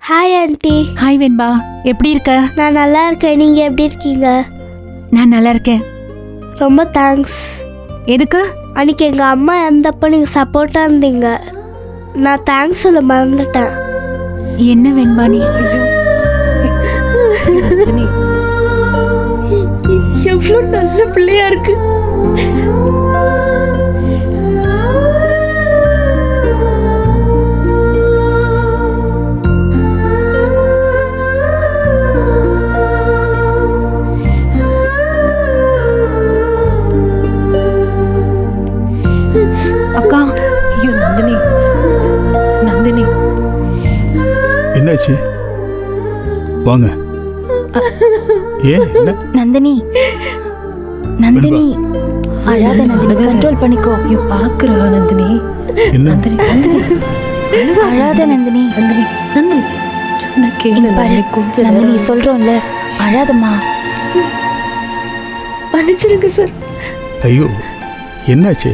Hi aunty. Hi வெண்பா, எப்படி இருக்க? நான் நல்லா இருக்கேன். நீங்கள் எப்படி இருக்கீங்க? நான் நல்லா இருக்கேன். ரொம்ப தேங்க்ஸ். எதுக்கு? அன்றைக்கி எங்கள் அம்மா இறந்தப்போ நீங்கள் சப்போர்ட்டாக இருந்தீங்க. நான் தேங்க்ஸ் சொல்ல மறந்துட்டேன். என்ன வெண்பா நீ? எவ்வளோ நல்ல பிள்ளையா இருக்கு. அக்கா. ஐயோ நந்தினி, நந்தினி என்னாச்சு? வாங்க. ஏன் என்ன? நந்தினி, நந்தினி அழாத நந்தினி, கண்ட்ரோல் பண்ணிக்கோ. ஐயோ பாக்குறா நந்தினி. என்ன? நந்தினி நந்தினி அழாத நந்தினி. நந்தினி நந்தினி சொன்ன கேளு இங்க பாரு, நந்தினி, கொஞ்சம் நந்தினி நேரம். சொல்றோம்ல, அழாதம்மா. மன்னிச்சிருங்க சார். ஐயோ என்னாச்சு?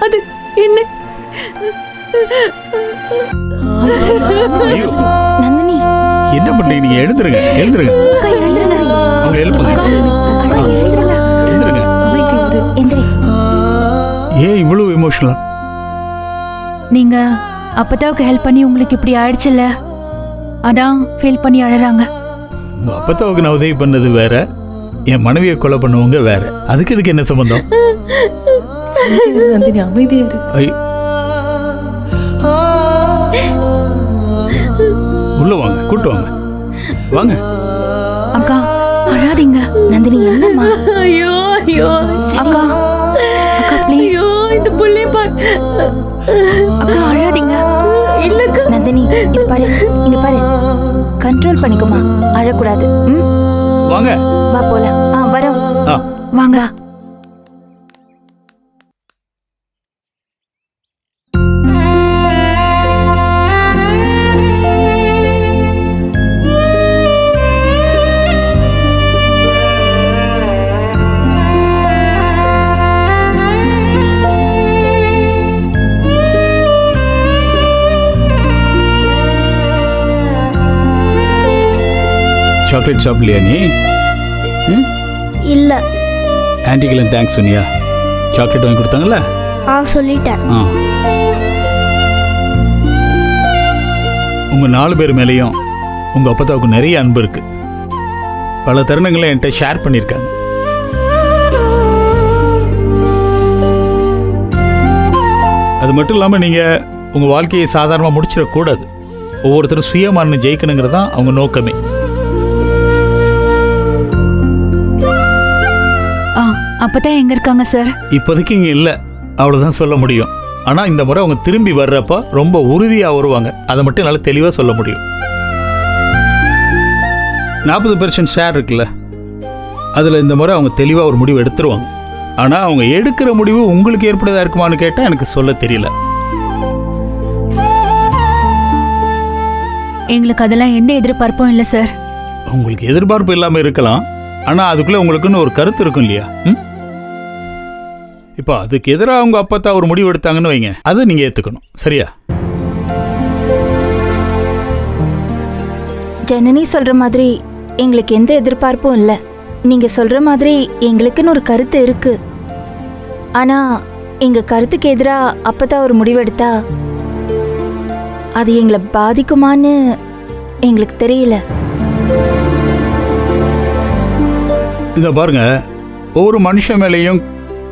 அது என்ன? ஐயோ நந்தினி என்ன பண்றீங்க? நீங்க எழுந்துருங்க, எழுந்துருங்க. அக்கா எழுந்துருங்க. அவங்க எழுப்புங்க. அக்கா எழுந்துருங்க. எழுந்துருங்க. எந்திரி. ஏன் இவ்வளவு எமோஷனலா? நீங்க அப்பதாவுக்கு ஹெல்ப் பண்ணி உங்களுக்கு இப்படி ஆயிடுச்சுல்ல, அதான் ஃபீல் பண்ணி அழறாங்க. உங்க அப்பத்தாவுக்கு நான் உதவி பண்ணது வேற, என் மனைவியை கொலை பண்ணவங்க வேற. அதுக்கு இதுக்கு என்ன சம்பந்தம்? நந்தினி அமைதியா இரு. ஐ- உள்ள வாங்க, கூட்டு வாங்க. வாங்க. அக்கா அழாதீங்க. நந்தினி என்னம்மா? ஐயோ ஐயோ அக்கா, அக்கா ப்ளீஸ். ஐயோ இந்த புள்ளைய பாரு. அக்கா அழாதீங்க. இல்லக்கா. நந்தினி இது பாரு, இங்க பாரு, கண்ட்ரோல் பண்ணிக்கோமா, அழக்கூடாது. ம்? வாங்க. வா போலாம். வரோம். ஆ. வாங்க. சாக்லேட் சாப்பிடலையா நீ? இல்லை. ஆன்டிக்கெல்லாம் தேங்க்ஸ் சொன்னியா? சாக்லேட் வாங்கி கொடுத்தாங்கல்ல? சொல்லிட்டேன். ஆ. உங்க 4 பேர் மேலேயும் உங்க அப்பத்தாவுக்கு நிறைய அன்பு இருக்கு. பல தருணங்களை என்கிட்ட ஷேர் பண்ணியிருக்காங்க. அது மட்டும் இல்லாமல் நீங்க உங்க வாழ்க்கையை சாதாரணமாக முடிச்சிடக்கூடாது. ஒவ்வொருத்தரும் சுயமான ஜெயிக்கணுங்கிறது தான் அவங்க நோக்கமே. அப்பதான் எங்க இருக்காங்க சார்? இப்போதைக்கு இங்கே இல்லை, அவ்வளோதான் சொல்ல முடியும். ஆனால் இந்த முறை அவங்க திரும்பி வர்றப்ப ரொம்ப உறுதியாக வருவாங்க. அதை மட்டும் என்னால் தெளிவாக சொல்ல முடியும். 40% ஷேர் இருக்குல்ல, அதில் இந்த முறை அவங்க தெளிவாக ஒரு முடிவு எடுத்துருவாங்க. ஆனால் அவங்க எடுக்கிற முடிவு உங்களுக்கு ஏற்படுதா இருக்குமான்னு கேட்டால் எனக்கு சொல்ல தெரியல. எங்களுக்கு அதெல்லாம் எந்த எதிர்பார்ப்பும் இல்லை சார். உங்களுக்கு எதிர்பார்ப்பு இல்லாமல் இருக்கலாம், ஆனால் அதுக்குள்ளே உங்களுக்குன்னு ஒரு கருத்து இருக்கும் இல்லையா? இப்போ அதுக்கு எதிராக அவங்க அப்பத்தா ஒரு முடிவு எடுத்தாங்கன்னு வைங்க, அதை நீங்கள் ஏற்றுக்கணும். சரியா? ஜனனி சொல்ற மாதிரி எங்களுக்கு எந்த எதிர்பார்ப்பும் இல்லை. நீங்க சொல்ற மாதிரி எங்களுக்குன்னு ஒரு கருத்து இருக்கு. ஆனா எங்க கருத்துக்கு எதிரா அப்பதான் ஒரு முடிவெடுத்தா அது எங்களை பாதிக்குமான்னு எங்களுக்கு தெரியல. இதை பாருங்க, ஒவ்வொரு மனுஷன் மேலேயும்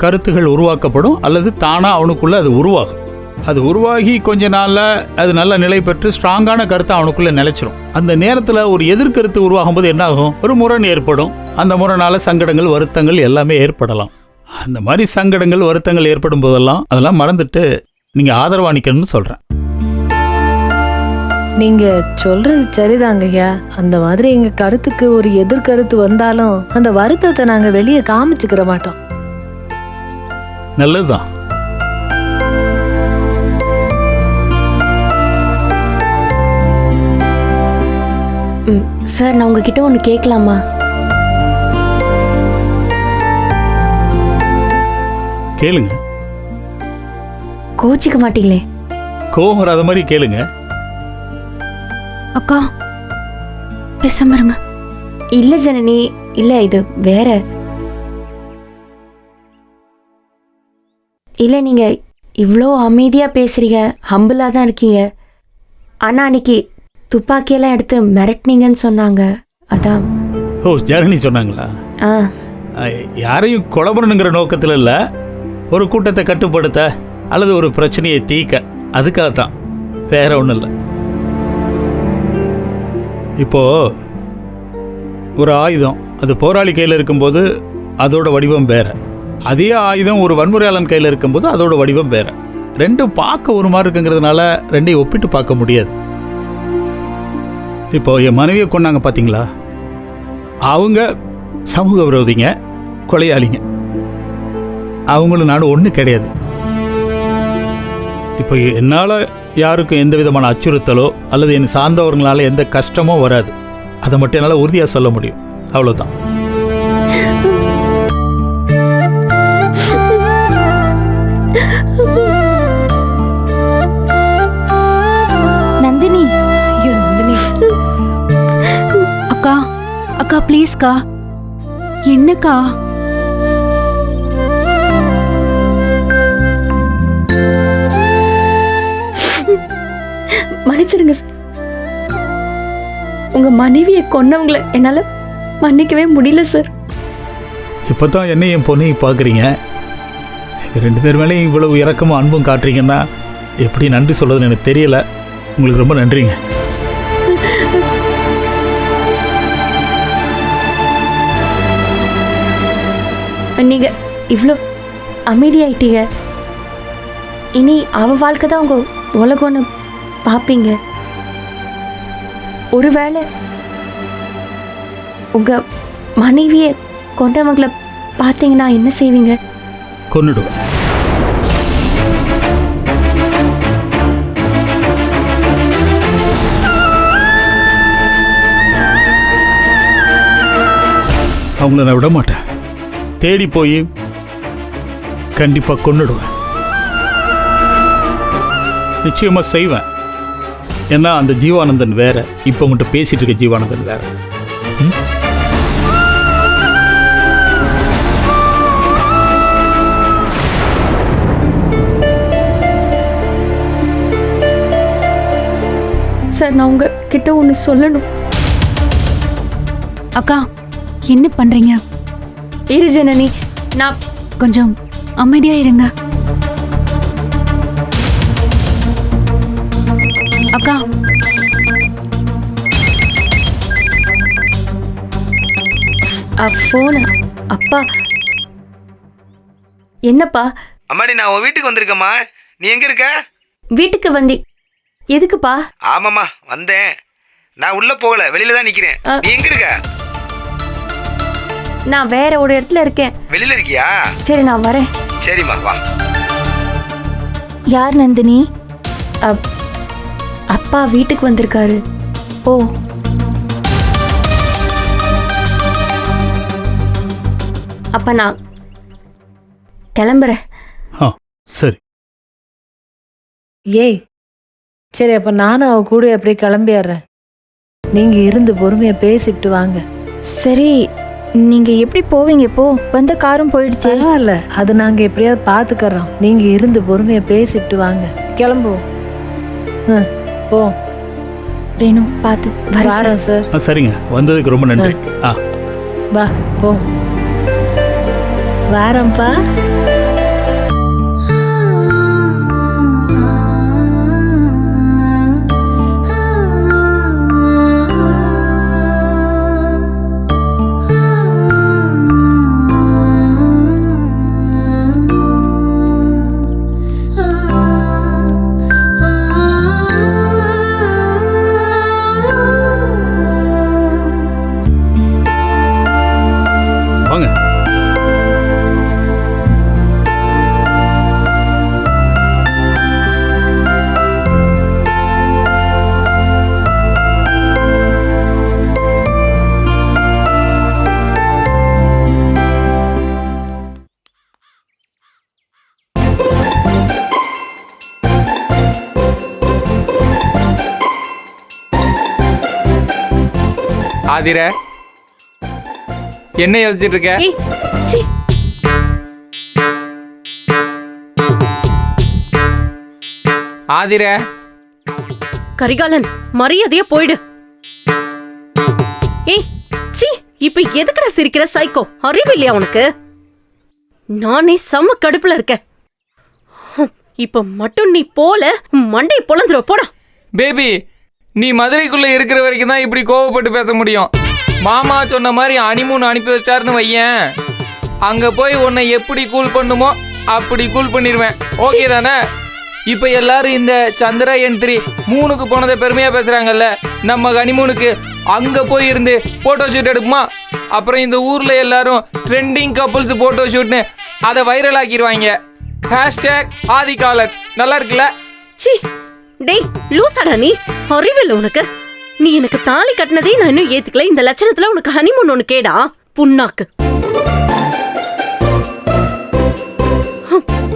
கருத்துகள் உருவாக்கப்படும், அல்லது தானாக அவனுக்குள்ள அது உருவாகும். அது உருவாகி கொஞ்ச நாளில் அது நல்ல நிலை பெற்று ஸ்ட்ராங்கான கருத்தை அவனுக்குள்ளே நிலைச்சிரும். அந்த நேரத்தில் ஒரு எதிர்கருத்து உருவாகும் போது என்ன ஆகும்? ஒரு முரண் ஏற்படும். அந்த முரணால் சங்கடங்கள், வருத்தங்கள் எல்லாமே ஏற்படலாம். அந்த மாதிரி சங்கடங்கள், வருத்தங்கள் ஏற்படும் போதெல்லாம் அதெல்லாம் மறந்துட்டு நீங்கள் ஆதரவாக நிற்கணும்னு சொல்கிறேன். நீங்க சொல்றது சரிதாங்க ஐயா. அந்த மாதிரி எங்க கருத்துக்கு ஒரு எதிர்கருத்து வந்தாலும் அந்த வருத்தத்தை நாங்க வெளியே காமிச்சுக்கிற மாட்டோம். நல்லதுதான். சார், நான் உங்ககிட்ட ஒன்று கேட்கலாமா? கேளுங்க. கோச்சிக்க மாட்டீங்களே? கோவம் வராத மாதிரி கேளுங்க. அக்கா பேசாம இருங்க. இல்ல ஜனனி, இல்ல இது வேற. இல்ல நீங்க இவ்வளோ அமைதியா பேசுறீங்க, ஹம்பிளா தான் இருக்கீங்க. ஆனா அன்னைக்கு துப்பாக்கியெல்லாம் எடுத்து மிரட்டினீங்கன்னு சொன்னாங்க, அதான். ஓ, ஜனனி சொன்னாங்களா? ஆ யாரையும் கொலபரணுங்கிற நோக்கத்தில் இல்லை, ஒரு கூட்டத்தை கட்டுப்படுத்த அல்லது ஒரு பிரச்சனையை தீர்க்க, அதுக்காகத்தான், வேற ஒன்றும் இல்லை. இப்போ ஒரு ஆயுதம் அது போராளி கையில் இருக்கும்போது அதோட வடிவம் வேற, அதே ஆயுதம் ஒரு வன்முறையாளன் கையில் இருக்கும்போது அதோட வடிவம் வேற. ரெண்டும் பார்க்க ஒரு மாதிரி இருக்குங்கிறதுனால ரெண்டையும் ஒப்பிட்டு பார்க்க முடியாது. இப்போ என் மனைவியை கொண்டாங்க பார்த்தீங்களா, அவங்க சமூக விரோதிங்க, கொலையாளிங்க. அவங்களும் நானும் ஒன்று கிடையாது. இப்போ என்னால் யாருக்கும் எந்த விதமான அச்சுறுத்தலோ அல்லது என் சார்ந்தவர்களால் எந்த கஷ்டமோ வராது. அதை மட்டும் என்னால் உறுதியாக சொல்ல முடியும், அவ்வளோதான். நந்தினி, ஐயோ நந்தினி, அக்கா அக்கா ப்ளீஸ்க்கா. என்னக்கா? மன்னிச்சிருங்க சார். உங்க மனைவியை கொன்னவங்களை என்னால மன்னிக்கவே முடியல சார். இப்போ தான் என்ன என் பொண்ணையும் பார்க்குறீங்க, ரெண்டு பேர் மேலேயும் இவ்வளவு இரக்கமும் அன்பும் காட்டுறீங்கன்னா எப்படி நன்றி சொல்கிறதுன்னு எனக்கு தெரியல. உங்களுக்கு ரொம்ப நன்றிங்க. நீங்க இவ்வளோ அமைதியாயிட்டீங்க. இனி அவ வாழ்க்கை தான் உங்க உலகம்னு பார்ப்பீங்க. ஒருவேளை உங்க மனைவியை கொண்டவங்களை பார்த்தீங்கன்னா என்ன செய்வீங்க? கொன்னுடுவேன். அவங்கள நான் விட மாட்டேன். தேடி போய் கண்டிப்பாக கொன்னுடுவேன். நிச்சயமாக செய்வேன். ஏன்னா அந்த ஜீவானந்தன் வேற, இப்போ உங்கள்கிட்ட பேசிட்டு இருக்க ஜீவானந்தன் வேற. சார், நான் உங்க கிட்ட ஒன்று சொல்லணும். அக்கா என்ன பண்றீங்க? இரு ஜனனி, நான் கொஞ்சம் அமைதியா இருங்க. அக்கா ஃபோன். அப்பா என்னப்பா? அம்மாடி, நான் உன் வீட்டுக்கு வந்திருக்கேம்மா. நீ எங்க இருக்க? வீட்டுக்கு வந்தி எதுக்குப்பா? ஆமாம்மா, வந்தேன். நான் உள்ள போகல, வெளியில தான் நிக்கிறேன். நீ எங்க இருக்க? நான் வேற ஒரு இடத்துல இருக்கேன். வெளியில இருக்கியா? சரி, நான் வரேன். சரிம்மா, வா. யார் நந்தினி? அப்பா வீட்டுக்கு வந்திருக்காரு. ஓ, அப்பா நான் கிளம்புறேன். ஆ சரி. ஏய் சரி, அப்ப நானும் அவ கூட அப்படியே கிளம்பிடுறேன். நீங்க இருந்து பொறுமையா பேசிட்டு வாங்க. சரி. நீங்க எப்படி போவீங்க? இப்போ வந்த காரும் போயிடுச்சு. பரவாயில்ல, அது நாங்க எப்படியாவது பாத்துக்கறோம். நீங்க இருந்து பொறுமையா பேசிட்டு வாங்க. கிளம்புவோம். போ. ரேணு பார்த்து வரேன் சார். சரிங்க, வந்ததுக்கு ரொம்ப நன்றி. வா போ. வாரம்பா. வாங்க. ஆதிர என்ன யோசிச்சுட்டு இருக்க? ஏய், சீ. ஆதிர கரிகாலன் மரியாதையா போயிடு. ஏய் சீ, இப்ப எதுக்குடா சிரிக்கிற சைக்கோ? அறிவு இல்லையா உனக்கு? நானே செம்ம கடுப்புல இருக்கேன். இப்ப மட்டும் நீ போல மண்டை பொளந்துருவ. போடா. பேபி, நீ மதுரைக்குள்ள இருக்கிற வரைக்கும் தான் இப்படி கோவப்பட்டு பேச முடியும். மாமா சொன்ன மாதிரி ஹனிமூன் அனுப்பி வச்சிட்டாருன்னு வையேன், அங்க போய் உன்னை எப்படி கூல் பண்ணுமோ அப்படி கூல் பண்ணிடுவேன். ஓகே தானே? இப்ப எல்லாரும் இந்த சந்திராயன் 3 மூணுக்கு போனதை பெருமையா பேசுறாங்கல்ல. நம்ம ஹனிமூனுக்கு அங்க போய் இருந்து போட்டோ ஷூட் எடுக்குமா? அப்புறம் இந்த ஊர்ல எல்லாரும் ட்ரெண்டிங் கப்புள்ஸ் போட்டோ ஷூட்னு அதை வைரல் ஆக்கிடுவாங்க. ஹேஷ்டேக் ஆதிகாலன். நல்லா இருக்குல்ல? சீ, டேய் லூசாடா நீ. அறிவில்ல உனக்கு? நீ எனக்கு தாலி கட்டினதே நான் இன்னும் ஏத்துக்கல. இந்த லட்சணத்துல உனக்கு ஹனிமூன் ஒண்ணு கேடா புண்ணாக்கு.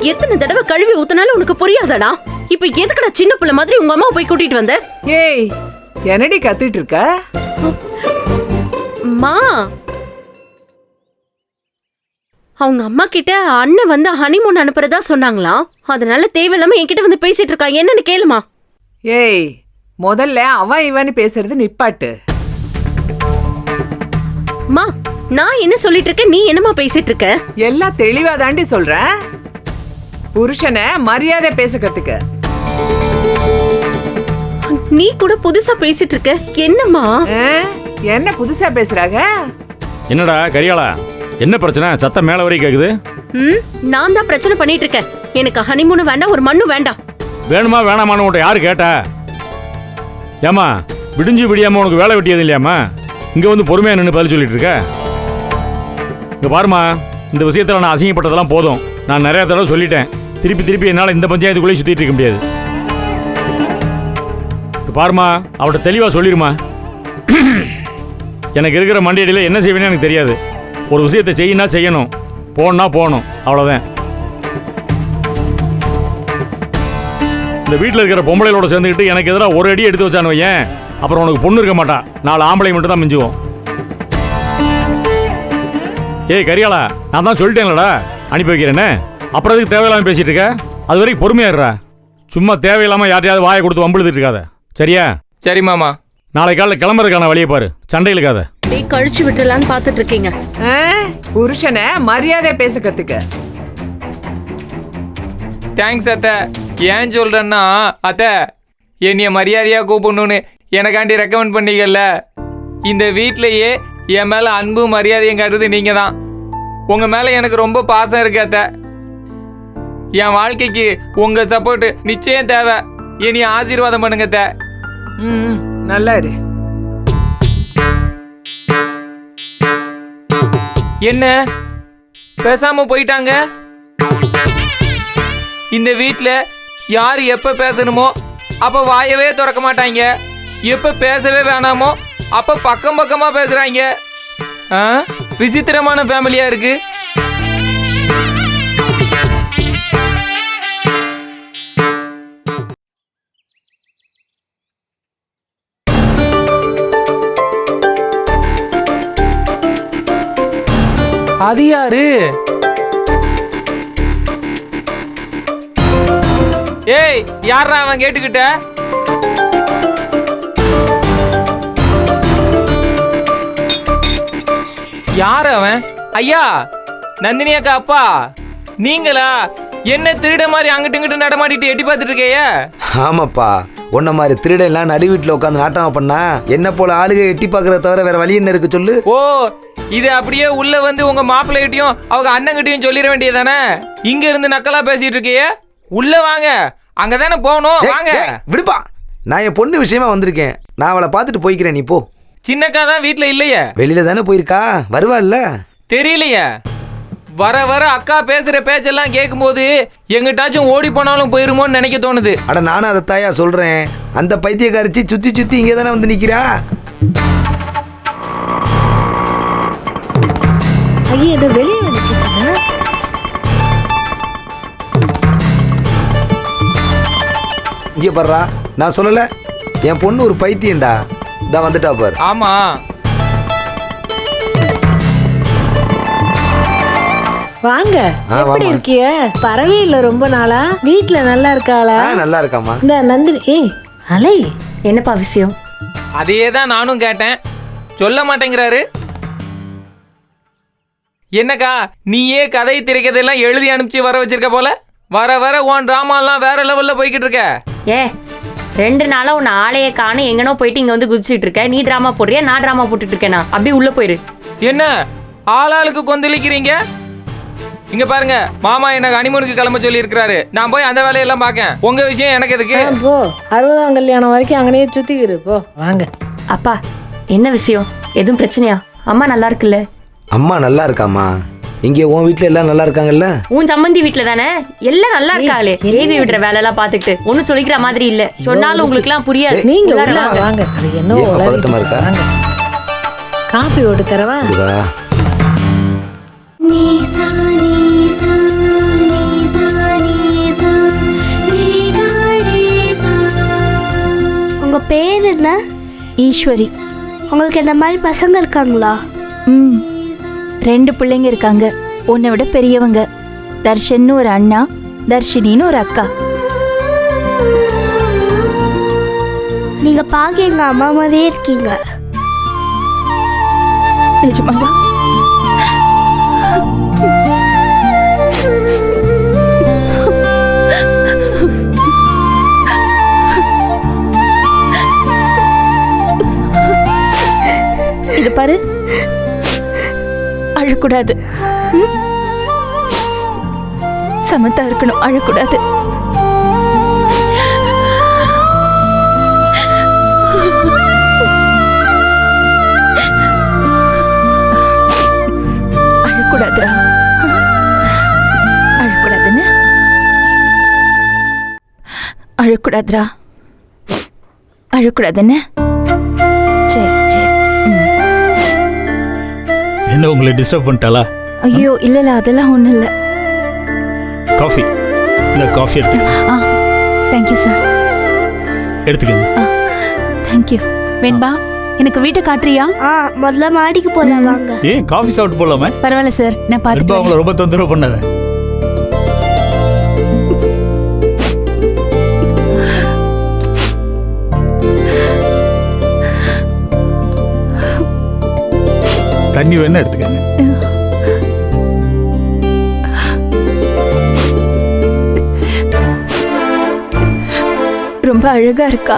எத்தனை தடவை கழுவி ஊத்தினாலும் உனக்கு புரியாதடா. இப்ப எதுக்குடா சின்ன புள்ள மாதிரி உங்க அம்மா போய் கூட்டிட்டு வந்த? ஏய், என்னடி கத்திட்டு இருக்க? மா, அவங்க அம்மா கிட்ட அண்ணன் வந்து ஹனிமூன் அனுப்புறதா சொன்னாங்களாம். அதனால தேவையில்லாம என்கிட்ட வந்து பேசிட்டு இருக்கா. என்னன்னு கேளுமா. ஏய், முதல்ல அவன் இவன்னு பேசுறது நிப்பாட்டு. மா, நான் என்ன சொல்லிட்டு இருக்கேன், நீ என்னமா பேசிட்டு இருக்க? எல்லாம் தெளிவா தாண்டி சொல்றேன். புருஷனை மரியாதை பேச கத்துக்க. நீ கூட புதுசா பேசிட்டு இருக்க. என்னம்மா? என்ன புதுசா பேசுறாங்க? என்னடா கரியாளா, என்ன பிரச்சனை? சத்தம் மேல வரைக்கும் கேக்குது. நான் தான் பிரச்சனை பண்ணிட்டு இருக்கேன். எனக்கு ஹனிமூன் வேண்டாம், ஒரு மண்ணு வேண்டாம். வேணுமா வேணாமான்னு உன்ட்ட யாரு கேட்டா? ஏமா விடிஞ்சு விடியாம உனக்கு வேலை வெட்டியது இல்லையாம்மா? இங்க வந்து பொறுமையா நின்று பதில் சொல்லிட்டு இருக்க. இங்க பாருமா, இந்த விஷயத்துல நான் அசிங்கப்பட்டதெல்லாம் போதும். நான் நிறைய தடவை சொல்லிட்டேன். திருப்பி என்னால் இந்த பஞ்சாயத்துக்குள்ளே சுத்திட்டு இருக்க முடியாது. பாருமா, அவட்ட தெளிவா சொல்லிருமா. எனக்கு இருக்கிற மண்டியடியில் என்ன செய்வேன்னு எனக்கு தெரியாது. ஒரு விஷயத்தை செய்யணும், போனா போகணும், அவ்வளோதான். இந்த வீட்டில் இருக்கிற பொம்பளைகளோட சேர்ந்துக்கிட்டு எனக்கு எதிராக ஒரு அடி எடுத்து வச்சானு வையேன், அப்புறம் உனக்கு பொண்ணு இருக்க மாட்டா. 4 ஆம்பளை மட்டும் தான் மிஞ்சுவோம். ஏய் கரியாளா, நான் தான் சொல்லிட்டேன்லடா அனுப்பி வைக்கிறேன்னு. அப்புறம் அதுக்கு தேவையில்லாமல் பேசிட்டு இருக்க. அது வரைக்கும் பொறுமையாடுறா. சும்மா தேவையில்லாமல் யார்ட்டையாவது வாயை கொடுத்து வம்பிழுத்துட்டு இருக்காத, சரியா? சரி மாமா. நாளை காலைல கிளம்புறதுக்கான வழியை பாரு, சண்டையில் இருக்காத. டேய், கழிச்சு விட்டுலான்னு பாத்துட்டு இருக்கீங்க. புருஷனை மரியாதை பேச கத்துக்க. தேங்க்ஸ் அத்தை. ஏன் சொல்றேன்னா, அத்தை என்னைய மரியாதையா கூப்பிடணும்னு எனக்காண்டி ரெக்கமெண்ட் பண்ணீங்கல்ல. இந்த வீட்டிலேயே என் மேல அன்பு மரியாதையும் காட்டுறது நீங்க தான். உங்க மேல எனக்கு ரொம்ப பாசம் இருக்கு அத்தை. என் வாழ்க்கைக்கு உங்க சப்போர்ட் நிச்சயம் தேவை. என்னைய ஆசீர்வாதம் பண்ணுங்க அத்தை. நல்லா இரு. என்ன பேசாம போயிட்டாங்க? இந்த வீட்டில் யார் எப்ப பேசணுமோ அப்ப வாயவே திறக்க மாட்டாங்க. எப்ப பேசவே வேணாமோ அப்ப பக்கமா பேசுறாங்க. விசித்திரமான ஃபேமிலியா இருக்கு. அது யாரு? ஏய், யாரா அவன் கேட்டுக்கிட்ட? யாரு அவன்? ஐயா, நந்தினி அக்கா அப்பா நீங்களா? என்ன திருட மாதிரி அங்கிட்டு இங்கிட்டு நடமாடிட்டு எட்டி பார்த்துட்டு இருக்கேய? ஆமாப்பா, உன்ன மாதிரி திருடெல்லாம் நடு வீட்டில் உட்காந்து நாட்டமா பண்ணா என்ன போல ஆளுக எட்டி பார்க்கறத தவிர வேற வழி என்ன இருக்கு சொல்லு? ஓ, இது அப்படியே உள்ள வந்து உங்க மாப்பிள்ளைகிட்டையும் அவங்க அண்ணங்கிட்டையும் சொல்லிட வேண்டியதானே? இங்க இருந்து நக்கலா பேசிட்டு இருக்கிய. உள்ள வாங்க, அங்கதானே போகணும். வாங்க. விடுப்பா, நான் என் பொண்ணு விஷயமா வந்திருக்கேன். நான் அவளை பார்த்துட்டு போய்க்கிறேன், நீ போ. சின்னக்கா தான் வீட்டுல இல்லையே. வெளியில தானே போயிருக்கா, வருவா இல்ல? தெரியலையே. வர அக்கா பேசுற பேச்செல்லாம் கேட்கும்போது எங்கிட்டாச்சும் ஓடி போனாலும் போயிருமோன்னு நினைக்க தோணுது. அட நானும் அதை தாயா சொல்றேன். அந்த பைத்தியக்காரிச்சி சுத்தி இங்கே தானே வந்து நிக்கிறா. ஐயா, இதை வெளியே நிற்கிறேன். இங்கே பாடுறா, நான் சொல்லல, என் பொண்ணு ஒரு பைத்தியம்டா. இதான் வந்துட்டா பாரு. ஆமா, வாங்க. ஆ, எப்படி வாம்மா. இருக்கிய? பரவே இல்ல ரொம்ப நாளா. வீட்ல நல்லா இருக்காளா? நல்லா இருக்காம்மா. இந்த நந்தினி, ஏய் அலை, என்னப்பா விஷயம்? அதையே தான் நானும் கேட்டேன், சொல்ல மாட்டேங்கிறாரு. என்னக்கா நீயே கதை திரைக்கதையெல்லாம் எழுதி அனுப்பிச்சு வர வச்சிருக்க போல. வர வர உன் ட்ராமாலாம் வேற லெவல்ல போய்கிட்டு இருக்க. ஏ 2 நாளா உன்னை ஆளையே காணு, எங்கனோ போயிட்டு இங்க வந்து குதிச்சுட்டு இருக்க. நீ டிராமா போடுறியா, நான் டிராமா போட்டுட்டு இருக்கேனா? அப்படியே உள்ள போயிரு. என்ன ஆளாளுக்கு கொந்தளிக்கிறீங்க? இங்க பாருங்க, மாமா என்ன ஹனிமூனுக்கு கிளம்ப சொல்லி இருக்கிறாரு. நான் போய் அந்த வேலையெல்லாம் பார்க்கேன். உங்க விஷயம் எனக்கு எதுக்கு? போ 60ஆம் கல்யாணம் வரைக்கும் அங்கனே சுத்திக்கிரு போ. வாங்க. அப்பா என்ன விஷயம்? எதுவும் பிரச்சனையா? அம்மா நல்லா இருக்குல்ல? அம்மா நல்லா இருக்காம்மா. இங்கே உன் வீட்டில் எல்லாம் நல்லா இருக்காங்கல்ல? உன் சம்மந்தி வீட்டுல தானே எல்லாம் நல்லா இருக்காளே. ஏவி விடுற வேலை எல்லாம் பாத்துக்கிட்டு ஒன்னும் சொல்லிக்கிற மாதிரி இல்ல. சொன்னாலும் உங்களுக்கு எல்லாம் புரியாது. நீங்க உள்ளார உள்ள வாங்க. வாங்க. அது என்ன ஏன் உளறிட்டு பதட்டமா இருக்கா? வாங்க. காபி ஓட்டு தரவா? இதுவா? உங்க பேர் என்ன? ஈஸ்வரி. உங்களுக்கு இந்த மாதிரி பசங்க இருக்காங்களா? 2 பிள்ளைங்க இருக்காங்க. உன்னை விட பெரியவங்க. தர்ஷன்னு ஒரு அண்ணா, தர்ஷினின்னு ஒரு அக்கா. நீங்க பாக்க எங்க அம்மா மாதிரியே இருக்கீங்க. நிஜமாவா? இது பாரு, அழக்கூடாது. சமத்தா இருக்கணும், அழக்கூடாது. அழக்கூடாதுடா, அழக்கூடாதுன்னு. அழக்கூடாதுடா, அழக்கூடாதுன்னு. சரி சரி. என்ன உங்களை டிஸ்டர்ப் பண்ணிட்டாளா? ஐயோ இல்ல அதெல்லாம் ஒண்ணும் இல்ல. காஃபி, இந்த காஃபி எடுத்து தேங்க்யூ சார். எடுத்துக்கங்க. தேங்க்யூ. வெண்பா, எனக்கு வீட்டை காட்டுறியா? முதல்ல மாடிக்கு போலாம் வாங்க. ஏன் காஃபி சாப்பிட்டு போலாமே? பரவாயில்ல சார், நான் வெண்பா பார்த்துட்டு உங்களை ரொம்ப தொந்தரவு பண்ணாத. தண்ணி வேணா எடுத்துக்கங்க. ரொம்ப அழகா இருக்கா.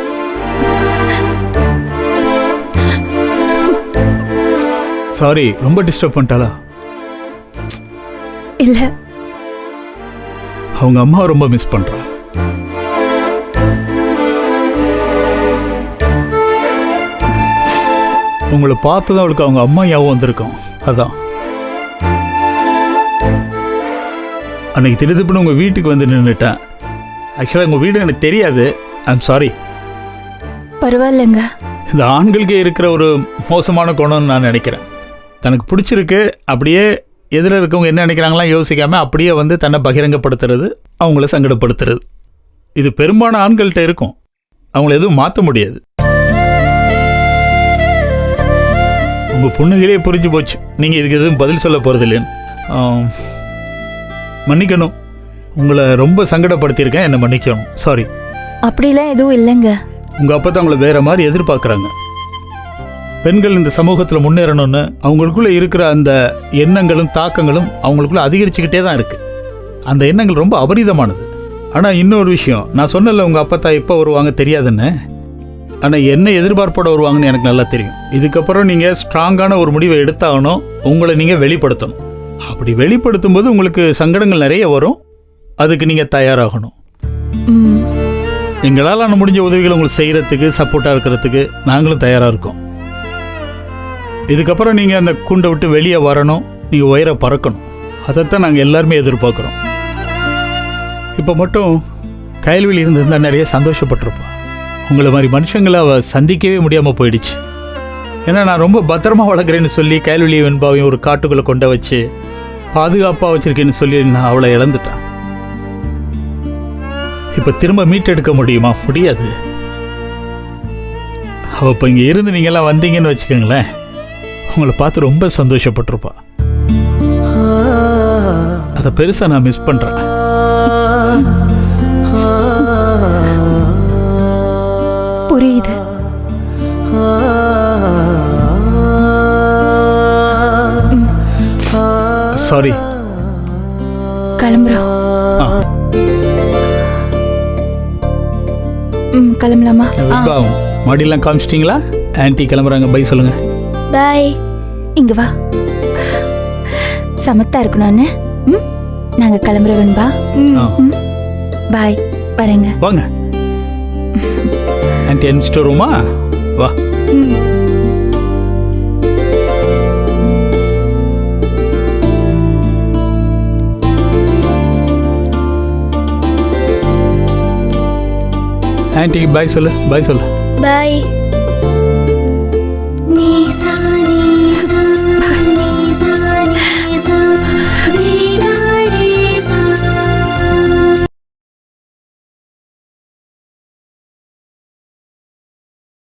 சாரி, ரொம்ப டிஸ்டர்ப் பண்ணிட்டாளா? இல்ல, அவங்க அம்மா ரொம்ப மிஸ் பண்றா. உங்களை பார்த்ததும் அவளுக்கு அவங்க அம்மா ஞாபகம் வந்திருக்கும். அதான் அன்னைக்கு திடுதிப்புன்னு உங்கள் வீட்டுக்கு வந்து நின்றுட்டேன். ஆக்சுவலாக உங்கள் வீடு எனக்கு தெரியாது. I'm sorry. பரவாயில்லைங்க. இந்த ஆண்களுக்கே இருக்கிற ஒரு மோசமான குணம்னு நான் நினைக்கிறேன். தனக்கு பிடிச்சிருக்கு, அப்படியே எதில் இருக்கவங்க என்ன நினைக்கிறாங்களாம் யோசிக்காமல் அப்படியே வந்து தன்னை பகிரங்கப்படுத்துறது, அவங்கள சங்கடப்படுத்துறது. இது பெரும்பாலான ஆண்கள்கிட்ட இருக்கும். அவங்கள எதுவும் மாற்ற முடியாது. உங்கள் புண்ணுகளே புரிஞ்சு போச்சு நீங்கள் இதுக்கு எதுவும் பதில் சொல்ல போகிறது இல்லைன்னு. மன்னிக்கணும், உங்களை ரொம்ப சங்கடப்படுத்தியிருக்கேன், என்னை மன்னிக்கணும். சாரி. அப்படிலாம் எதுவும் இல்லைங்க. உங்கள் அப்பா தான் அவங்கள வேறு மாதிரி எதிர்பார்க்குறாங்க. பெண்கள் இந்த சமூகத்தில் முன்னேறணும்னு அவங்களுக்குள்ளே இருக்கிற அந்த எண்ணங்களும் தாக்கங்களும் அவங்களுக்குள்ளே அதிகரிச்சுக்கிட்டே தான் இருக்குது. அந்த எண்ணங்கள் ரொம்ப அபரிதமானது. ஆனால் இன்னொரு விஷயம், நான் சொன்னல உங்கள் அப்பா தான் எப்போ வருவாங்க தெரியாதுன்னு. ஆனால் என்ன எதிர்பார்ப்போட வருவாங்கன்னு எனக்கு நல்லா தெரியும். இதுக்கப்புறம் நீங்கள் ஸ்ட்ராங்கான ஒரு முடிவை எடுத்தாகணும். உங்களை நீங்கள் வெளிப்படுத்தணும். அப்படி வெளிப்படுத்தும் போது உங்களுக்கு சங்கடங்கள் நிறைய வரும். அதுக்கு நீங்கள் தயாராகணும். எங்களால் முடிஞ்ச உதவிகளை உங்களுக்கு செய்கிறதுக்கு, சப்போர்ட்டாக இருக்கிறதுக்கு நாங்களும் தயாராக இருக்கோம். இதுக்கப்புறம் நீங்கள் அந்த கூண்டை விட்டு வெளியே வரணும், நீங்கள் உயர பறக்கணும். அதைத்தான் நாங்கள் எல்லாருமே எதிர்பார்க்குறோம். இப்போ மட்டும் கைல்வெளி இருந்திருந்தால் நிறைய சந்தோஷப்பட்டிருப்போம். உங்களை மாதிரி மனுஷங்களை அவள் சந்திக்கவே முடியாமல் போயிடுச்சு. ஏன்னா நான் ரொம்ப பத்திரமா வளர்க்குறேன்னு சொல்லி கைல்வெளியை வெண்பாவையும் ஒரு காட்டுக்குள்ளே கொண்டு வச்சு பாதுகாப்பாக வச்சுருக்கேன்னு சொல்லி நான் அவளை இழந்துட்டேன். இப்போ திரும்ப மீட்டெடுக்க முடியுமா? முடியாது. அவள் இப்போ இங்கே இருந்து நீங்கள்லாம் வந்தீங்கன்னு வச்சுக்கோங்களேன், உங்களை பார்த்து ரொம்ப சந்தோஷப்பட்டிருப்பா. அதை பெருசாக நான் மிஸ் பண்ணுறேன். புரியுது. சாரி. கிளம்புறோம். ஆ கிளம்பலாமா? விரும்பாவும் மாடியெல்லாம் காமிச்சிட்டிங்களா? ஆன்ட்டி கிளம்புறாங்க, பை சொல்லுங்க. பாய். இங்க வா. சமத்தா இருக்கணும்னு. நாங்க கிளம்புற வெண்பா. ஆ பாய். வரேங்க. வாங்க ஆன்ட்டி. அனுப்பிச்சிட்டு வருமா? வா. ஆன்ட்டிக்கு பாய் சொல்லு. பாய் சொல்லு. பாய்.